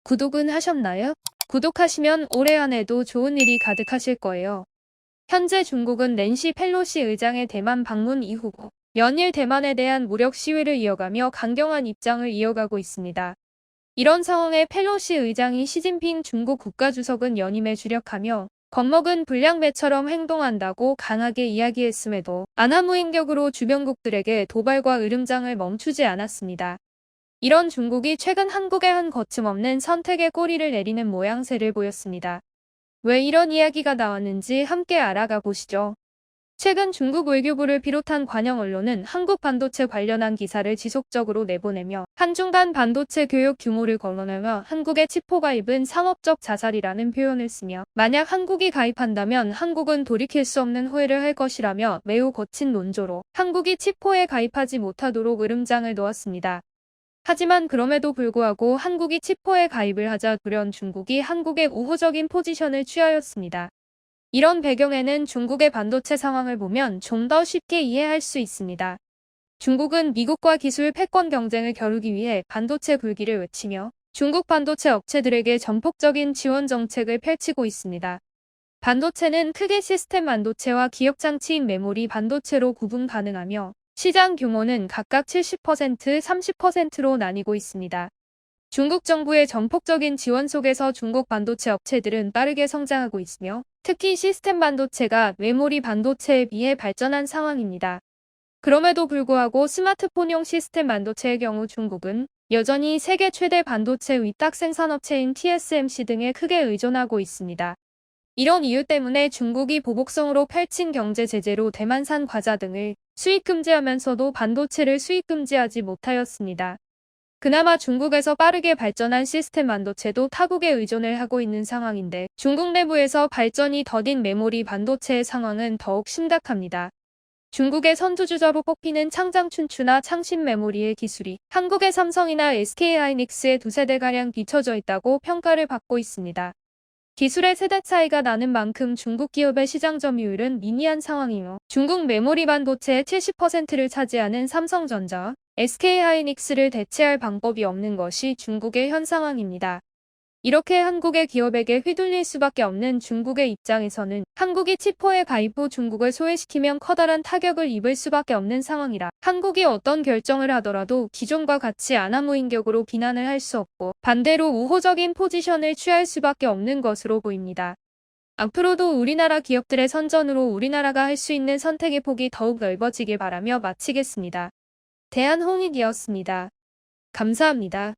구독은 하셨나요? 구독하시면 올해 한 해도 좋은 일이 가득하실 거예요. 현재 중국은 낸시 펠로시 의장의 대만 방문 이후고 연일 대만에 대한 무력 시위를 이어가며 강경한 입장을 이어가고 있습니다. 이런 상황에 펠로시 의장이 시진핑 중국 국가주석은 연임에 주력하며 겁먹은 불량배처럼 행동한다고 강하게 이야기했음에도 안하무인격으로 주변국들에게 도발과 으름장을 멈추지 않았습니다. 이런 중국이 최근 한국에 한 거침없는 선택의 꼬리를 내리는 모양새를 보였습니다. 왜 이런 이야기가 나왔는지 함께 알아가 보시죠. 최근 중국 외교부를 비롯한 관영 언론은 한국 반도체 관련한 기사를 지속적으로 내보내며 한중 간 반도체 교역 규모를 거론하며 한국의 치포 가입은 상업적 자살이라는 표현을 쓰며 만약 한국이 가입한다면 한국은 돌이킬 수 없는 후회를 할 것이라며 매우 거친 논조로 한국이 치포에 가입하지 못하도록 으름장을 놓았습니다. 하지만 그럼에도 불구하고 한국이 치포에 가입을 하자 돌연 중국이 한국의 우호적인 포지션을 취하였습니다. 이런 배경에는 중국의 반도체 상황을 보면 좀 더 쉽게 이해할 수 있습니다. 중국은 미국과 기술 패권 경쟁을 겨루기 위해 반도체 굴기를 외치며 중국 반도체 업체들에게 전폭적인 지원 정책을 펼치고 있습니다. 반도체는 크게 시스템 반도체와 기억장치인 메모리 반도체로 구분 가능하며 시장 규모는 각각 70%, 30%로 나뉘고 있습니다. 중국 정부의 전폭적인 지원 속에서 중국 반도체 업체들은 빠르게 성장하고 있으며 특히 시스템 반도체가 메모리 반도체에 비해 발전한 상황입니다. 그럼에도 불구하고 스마트폰용 시스템 반도체의 경우 중국은 여전히 세계 최대 반도체 위탁 생산업체인 TSMC 등에 크게 의존하고 있습니다. 이런 이유 때문에 중국이 보복성으로 펼친 경제 제재로 대만산 과자 등을 수입 금지하면서도 반도체를 수입 금지하지 못하였습니다. 그나마 중국에서 빠르게 발전한 시스템 반도체도 타국에 의존을 하고 있는 상황인데 중국 내부에서 발전이 더딘 메모리 반도체의 상황은 더욱 심각합니다. 중국의 선두주자로 뽑히는 창장춘추나 창신 메모리의 기술이 한국의 삼성이나 SK하이닉스의 두세 대가량 뒤처져 있다고 평가를 받고 있습니다. 기술의 세대 차이가 나는 만큼 중국 기업의 시장 점유율은 미미한 상황이며 중국 메모리 반도체의 70%를 차지하는 삼성전자, SK하이닉스를 대체할 방법이 없는 것이 중국의 현 상황입니다. 이렇게 한국의 기업에게 휘둘릴 수밖에 없는 중국의 입장에서는 한국이 치포에 가입 후 중국을 소외시키면 커다란 타격을 입을 수밖에 없는 상황이라 한국이 어떤 결정을 하더라도 기존과 같이 안하무인격으로 비난을 할 수 없고 반대로 우호적인 포지션을 취할 수밖에 없는 것으로 보입니다. 앞으로도 우리나라 기업들의 선전으로 우리나라가 할 수 있는 선택의 폭이 더욱 넓어지길 바라며 마치겠습니다. 대한홍익이었습니다. 감사합니다.